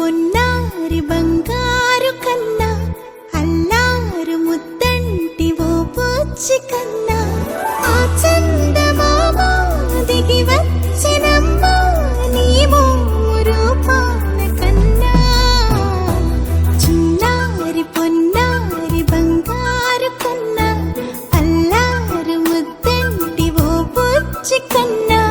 పొన్నారి బంగారు కన్నా అల్లారు ముద్దంటి ఓ పూచి కన్నా ఆ చందమామ దిగి వచ్చినమ్మ నీ రూపాల కన్నా చిన్నారి పొన్నారి బంగారు కన్నా అల్లారు ముద్దంటి ఓ పూచి కన్నా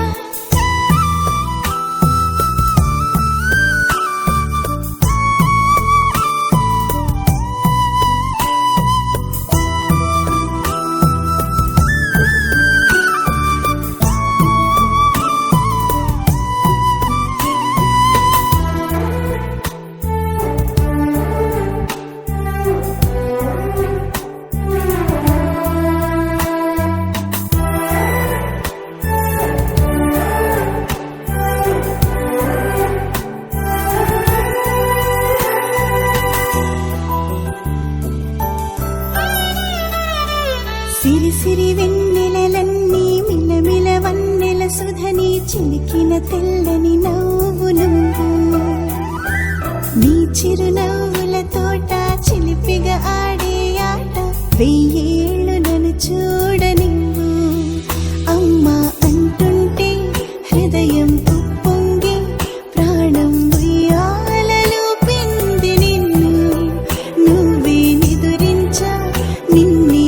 సిరి సిరి వెన్నెలలన్నీ మిలమిల వన్నెల సుధని చిలికిన తెల్లని నవ్వు నువ్వు నీ చిరునవ్వుల తోట చిలిపిగా ఆడే ఆట వెయ్యేళ్ళు నన్ను చూడ నువ్వు అమ్మా అంటుంటే హృదయం ఉప్పొంగి ప్రాణం ఉయ్యాలలో పిండి నిన్ను నువ్వే నిదురించా నిన్నే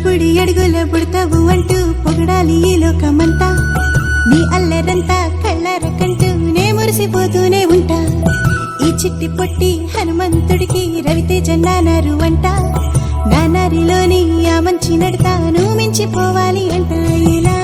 బుడి అడుగుల బుడతావు అంటూ పొగడాలి ఈ లోకమంతా నీ అల్లరంతా కళ్ళారకంటూ నే మురిసిపోతూనే ఉంటా ఈ చిట్టి పొట్టి హనుమంతుడికి రవితేజ నానారు అంట నానారిలోని ఆ మంచి నడతా నువ్వు మించిపోవాలి అంట ఇలా